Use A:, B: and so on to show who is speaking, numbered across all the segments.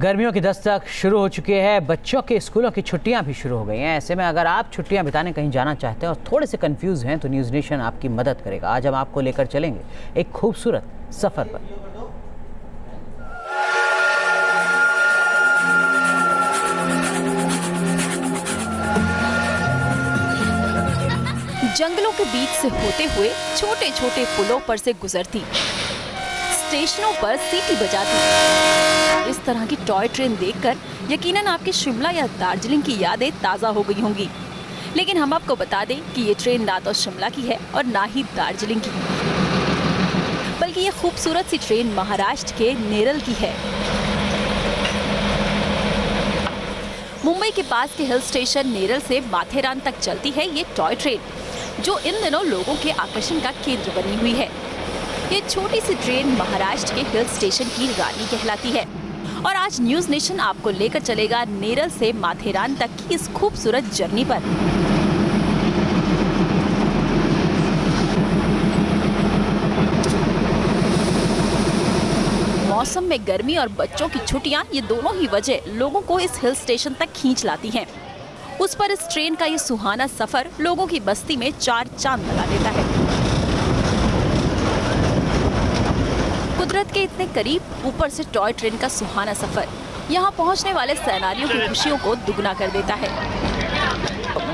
A: गर्मियों की दस्तक शुरू हो चुकी है। बच्चों के स्कूलों की छुट्टियां भी शुरू हो गई हैं। ऐसे में अगर आप छुट्टियां बिताने कहीं जाना चाहते हैं और थोड़े से कंफ्यूज हैं तो न्यूज़ नेशन आपकी मदद करेगा। आज हम आपको लेकर चलेंगे एक खूबसूरत सफर पर।
B: जंगलों के बीच से होते हुए छोटे छोटे पुलों पर से गुजरती, स्टेशनों पर सीटी बजाती, इस तरह की टॉय ट्रेन देखकर यकीनन आपके शिमला या दार्जिलिंग की यादें ताज़ा हो गई होंगी। लेकिन हम आपको बता दें कि ये ट्रेन ना तो शिमला की है और ना ही दार्जिलिंग की, बल्कि ये खूबसूरत सी ट्रेन महाराष्ट्र के नेरल की है। मुंबई के पास के हिल स्टेशन नेरल से माथेरान तक चलती है ये टॉय ट्रेन, जो इन दिनों लोगों के आकर्षण का केंद्र बनी हुई है। ये छोटी सी ट्रेन महाराष्ट्र के हिल स्टेशन की रानी कहलाती है और आज न्यूज़ नेशन आपको लेकर चलेगा नेरल से माथेरान तक की इस खूबसूरत जर्नी पर। मौसम में गर्मी और बच्चों की छुट्टियां, ये दोनों ही वजह लोगों को इस हिल स्टेशन तक खींच लाती हैं। उस पर इस ट्रेन का ये सुहाना सफर लोगों की बस्ती में चार चांद लगा देता है। कुदरत के इतने करीब, ऊपर से टॉय ट्रेन का सुहाना सफर यहाँ पहुँचने वाले सैलानियों की खुशियों को दुगना कर देता है।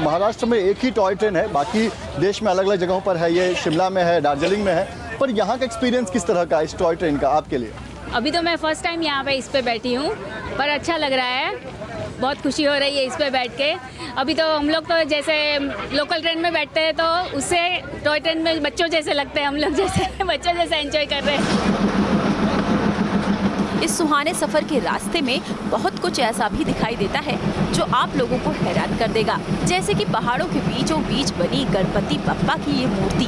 C: महाराष्ट्र में एक ही टॉय ट्रेन है, बाकी देश में अलग अलग जगहों पर है। ये शिमला में है, दार्जिलिंग में है, पर यहाँ का एक्सपीरियंस किस तरह का इस टॉय ट्रेन का आपके लिए?
D: अभी तो मैं फर्स्ट टाइम यहाँ पे इस पे बैठी हूँ, पर अच्छा लग रहा है, बहुत खुशी हो रही है इस पे बैठ के। अभी तो हम लोग तो जैसे लोकल ट्रेन में बैठते हैं तो उससे टॉय ट्रेन में बच्चों जैसे लगते हैं, हम लोग जैसे बच्चों जैसे एंजॉय कर रहे हैं।
B: इस सुहाने सफर के रास्ते में बहुत कुछ ऐसा भी दिखाई देता है जो आप लोगों को हैरान कर देगा, जैसे कि पहाड़ों के बीचों बीच बनी गणपति बप्पा की ये मूर्ति।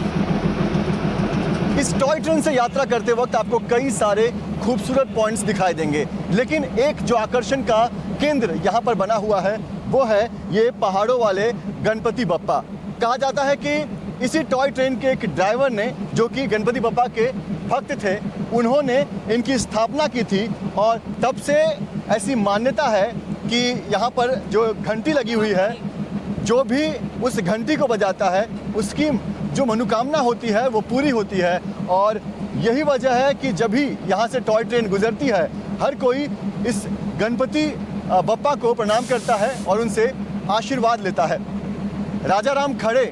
C: इस टॉय ट्रेन से यात्रा करते वक्त आपको कई सारे खूबसूरत पॉइंट्स दिखाई देंगे, लेकिन एक जो आकर्षण का केंद्र यहाँ पर बना हुआ है वो है ये पहाड़ों वाले गणपति बप्पा। कहा जाता है कि इसी टॉय ट्रेन के एक ड्राइवर ने, जो कि गणपति बप्पा के भक्त थे, उन्होंने इनकी स्थापना की थी और तब से ऐसी मान्यता है कि यहाँ पर जो घंटी लगी हुई है, जो भी उस घंटी को बजाता है उसकी जो मनोकामना होती है वो पूरी होती है। और यही वजह है कि जब भी यहाँ से टॉय ट्रेन गुजरती है, हर कोई इस गणपति बप्पा को प्रणाम करता है और उनसे आशीर्वाद लेता है। राजा राम खड़े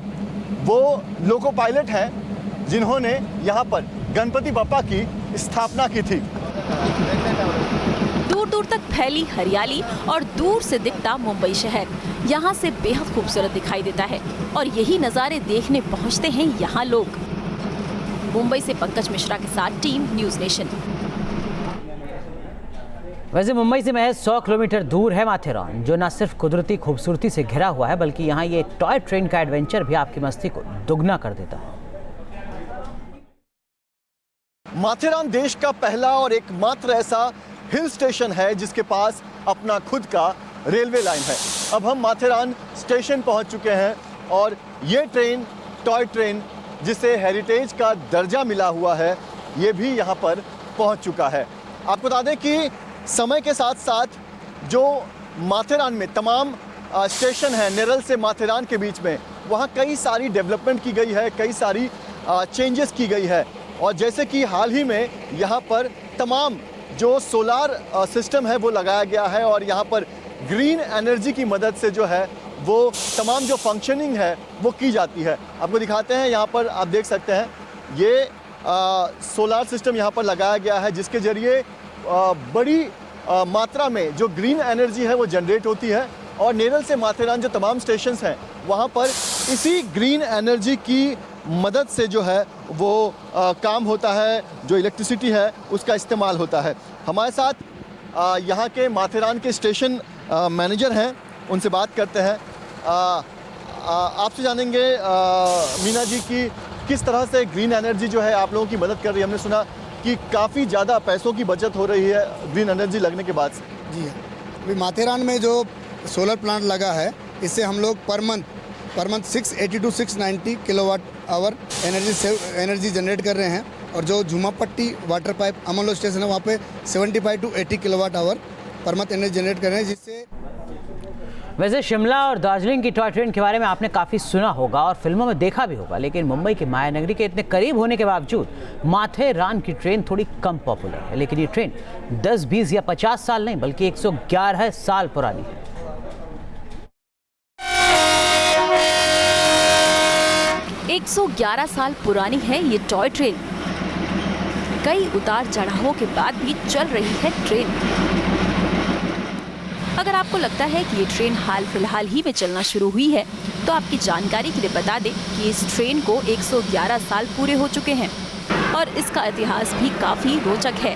C: वो लोको पायलट हैं जिन्होंने यहाँ पर गणपति बप्पा की स्थापना की थी।
B: दूर दूर तक फैली हरियाली और दूर से दिखता मुंबई शहर यहाँ से बेहद खूबसूरत दिखाई देता है और यही नज़ारे देखने पहुँचते हैं यहाँ लोग। मुंबई से पंकज मिश्रा के साथ टीम न्यूज़ नेशन।
A: वैसे मुंबई से महज 100 किलोमीटर दूर है माथेरान, जो न सिर्फ कुदरती खूबसूरती से घिरा हुआ है बल्कि यहाँ ये टॉय ट्रेन का एडवेंचर भी आपकी मस्ती को दुगना कर देता है।
C: माथेरान देश का पहला और एकमात्र ऐसा हिल स्टेशन है जिसके पास अपना खुद का रेलवे लाइन है। अब हम माथेरान स्टेशन पहुंच चुके हैं और ये ट्रेन, टॉय ट्रेन, जिसे हेरिटेज का दर्जा मिला हुआ है, ये भी यहाँ पर पहुंच चुका है। आपको बता दें कि समय के साथ साथ जो माथेरान में तमाम स्टेशन हैं नेरल से माथेरान के बीच में, वहाँ कई सारी डेवलपमेंट की गई है, कई सारी चेंजेस की गई है। और जैसे कि हाल ही में यहाँ पर तमाम जो सोलार सिस्टम है वो लगाया गया है और यहाँ पर ग्रीन एनर्जी की मदद से जो है वो तमाम जो फंक्शनिंग है वो की जाती है। आपको दिखाते हैं, यहाँ पर आप देख सकते हैं ये सोलार सिस्टम यहाँ पर लगाया गया है जिसके ज़रिए बड़ी मात्रा में जो ग्रीन एनर्जी है वो जनरेट होती है। और नेरल से माथेरान जो तमाम स्टेशंस हैं वहाँ पर इसी ग्रीन एनर्जी की मदद से जो है वो काम होता है, जो इलेक्ट्रिसिटी है उसका इस्तेमाल होता है। हमारे साथ यहाँ के माथेरान के स्टेशन मैनेजर हैं, उनसे बात करते हैं। आपसे जानेंगे मीना जी की किस तरह से ग्रीन एनर्जी जो है आप लोगों की मदद कर रही है। हमने सुना कि काफ़ी ज़्यादा पैसों की बचत हो रही है ग्रीन एनर्जी लगने के बाद से।
E: जी अभी माथेरान में जो सोलर प्लांट लगा है, इससे हम लोग per month 680 to 690 kilowatt hour energy generate कर रहे हैं। और जो झुमापट्टी वाटर पाइप अमलो स्टेशन है वहाँ पे 75 to 80 kilowatt hour permanent energy generate कर रहे हैं, जिससे
A: वैसे शिमला और दार्जिलिंग की टॉय ट्रेन के बारे में आपने काफ़ी सुना होगा और फिल्मों में देखा भी होगा, लेकिन मुंबई की मायानगरी के इतने करीब होने के बावजूद माथेरान की ट्रेन थोड़ी कम पॉपुलर है। लेकिन ये ट्रेन 10, 20 या 50 साल नहीं बल्कि 111 साल पुरानी है।
B: एक 111 साल पुरानी है ये टॉय ट्रेन। कई उतार चढ़ावों के बाद भी चल रही है ट्रेन। अगर आपको लगता है कि ये ट्रेन हाल फिलहाल ही में चलना शुरू हुई है, तो आपकी जानकारी के लिए बता दें कि इस ट्रेन को 111 साल पूरे हो चुके हैं और इसका इतिहास भी काफी रोचक है।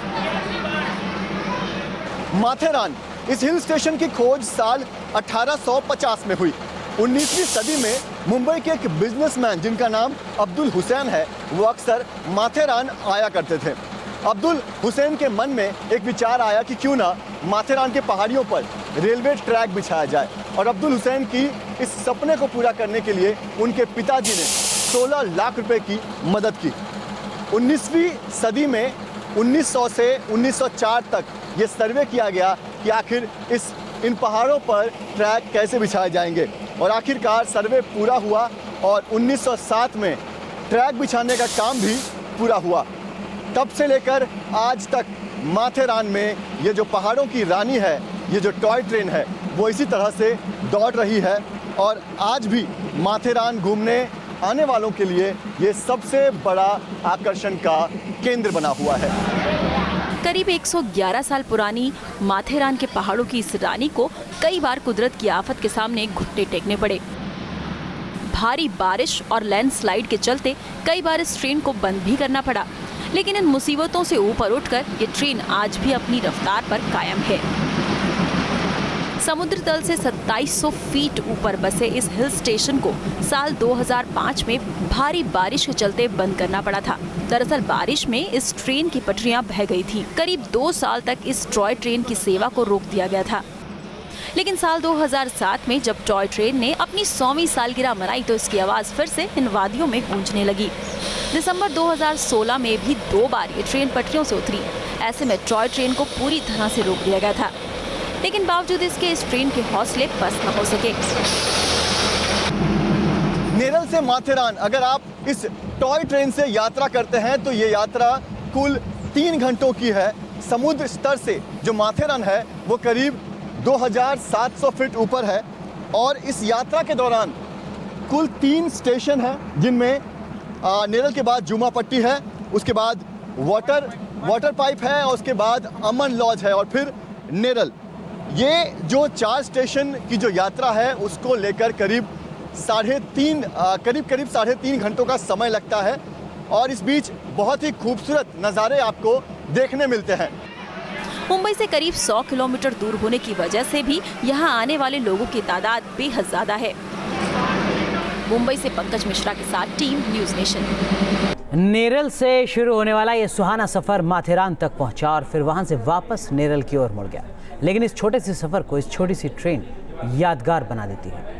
C: माथेरान इस हिल स्टेशन की खोज साल 1850 में हुई। 19वीं सदी में मुंबई के एक बिजनेसमैन जिनका नाम अब्दुल हुसैन है, वो अक्सर माथेरान आया करते थे। अब्दुल हुसैन के मन में एक विचार आया कि क्यों ना माथेरान के पहाड़ियों पर रेलवे ट्रैक बिछाया जाए, और अब्दुल हुसैन की इस सपने को पूरा करने के लिए उनके पिताजी ने 16 लाख रुपए की मदद की। 19वीं सदी में 1900 से 1904 तक ये सर्वे किया गया कि आखिर इन पहाड़ों पर ट्रैक कैसे बिछाए जाएंगे, और आखिरकार सर्वे पूरा हुआ और 1907 में ट्रैक बिछाने का काम भी पूरा हुआ। तब से लेकर आज तक माथेरान में ये जो पहाड़ों की रानी है, ये जो टॉय ट्रेन है, वो इसी तरह से दौड़ रही है और आज भी माथेरान घूमने आने वालों के लिए ये सबसे बड़ा आकर्षण का केंद्र बना हुआ है।
B: करीब 111 साल पुरानी माथेरान के पहाड़ों की इस रानी को कई बार कुदरत की आफत के सामने घुटने टेकने पड़े। भारी बारिश और लैंडस्लाइड के चलते कई बार इस ट्रेन को बंद भी करना पड़ा, लेकिन इन मुसीबतों से ऊपर उठकर ये ट्रेन आज भी अपनी रफ्तार पर कायम है। समुद्र तल से 2700 फीट ऊपर बसे इस हिल स्टेशन को साल 2005 में भारी बारिश के चलते बंद करना पड़ा था। दरअसल बारिश में इस ट्रेन की पटरियां बह गई थी। करीब 2 साल तक इस टॉय ट्रेन की सेवा को रोक दिया गया था, लेकिन साल 2007 में जब टॉय ट्रेन ने अपनी 100वीं सालगिरह मनाई तो इसकी आवाज़ फिर से इन वादियों में गूंजने लगी। दिसंबर 2016 में भी 2 बार ये ट्रेन पटरियों से उतरी। ऐसे में टॉय ट्रेन को पूरी तरह से रोक दिया गया था, लेकिन बावजूद इसके इस ट्रेन के हौसले पस्त न हो सके।
C: नेरल से माथेरान अगर आप इस टॉय ट्रेन से यात्रा करते हैं तो ये यात्रा कुल 3 घंटों की है। समुद्र स्तर से जो माथेरान है वो करीब 2700 फीट ऊपर है, और इस यात्रा के दौरान कुल 3 स्टेशन हैं, जिनमें नेरल के बाद जुमा पट्टी है, उसके बाद वाटर पाइप है, और उसके बाद अमन लॉज है, और फिर नेरल। ये जो 4 स्टेशन की जो यात्रा है उसको लेकर करीब 3.5 घंटों का समय लगता है, और इस बीच बहुत ही खूबसूरत नज़ारे आपको देखने मिलते हैं।
B: मुंबई से करीब 100 किलोमीटर दूर होने की वजह से भी यहाँ आने वाले लोगों की तादाद बेहद ज्यादा है। मुंबई से पंकज मिश्रा के साथ टीम न्यूज़ नेशन।
A: नेरल से शुरू होने वाला ये सुहाना सफर माथेरान तक पहुंचा और फिर वहां से वापस नेरल की ओर मुड़ गया, लेकिन इस छोटे से सफर को इस छोटी सी ट्रेन यादगार बना देती है।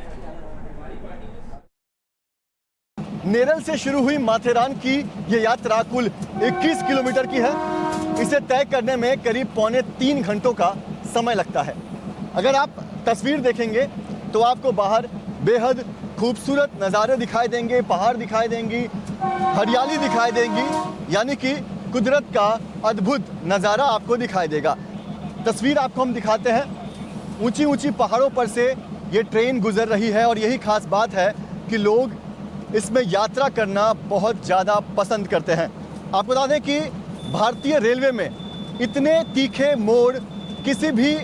C: नेरल से शुरू हुई माथेरान की ये यात्रा कुल 21 किलोमीटर की है। इसे तय करने में करीब 2.25 घंटों का समय लगता है। अगर आप तस्वीर देखेंगे तो आपको बाहर बेहद खूबसूरत नज़ारे दिखाई देंगे, पहाड़ दिखाई देंगी, हरियाली दिखाई देंगी, यानी कि कुदरत का अद्भुत नज़ारा आपको दिखाई देगा। तस्वीर आपको हम दिखाते हैं। ऊंची ऊंची पहाड़ों पर से ये ट्रेन गुजर रही है, और यही खास बात है कि लोग इसमें यात्रा करना बहुत ज़्यादा पसंद करते हैं। आपको बता दें कि भारतीय रेलवे में इतने तीखे मोड़ किसी भी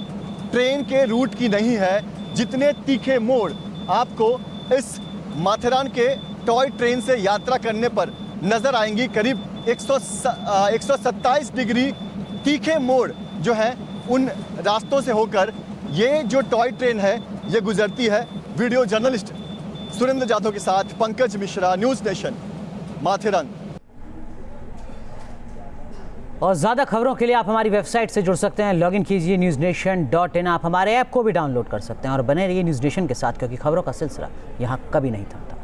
C: ट्रेन के रूट की नहीं है जितने तीखे मोड़ आपको इस माथेरान के टॉय ट्रेन से यात्रा करने पर नज़र आएंगी। करीब 127 डिग्री तीखे मोड़ जो हैं उन रास्तों से होकर ये जो टॉय ट्रेन है ये गुजरती है। वीडियो जर्नलिस्ट सुरेंद्र जाधव के साथ पंकज मिश्रा, न्यूज़ नेशन, माथेरान।
A: और ज़्यादा खबरों के लिए आप हमारी वेबसाइट से जुड़ सकते हैं। लॉगिन कीजिए newsnation.in। आप हमारे ऐप को भी डाउनलोड कर सकते हैं और बने रहिए न्यूज़ नेशन के साथ, क्योंकि खबरों का सिलसिला यहाँ कभी नहीं थमता।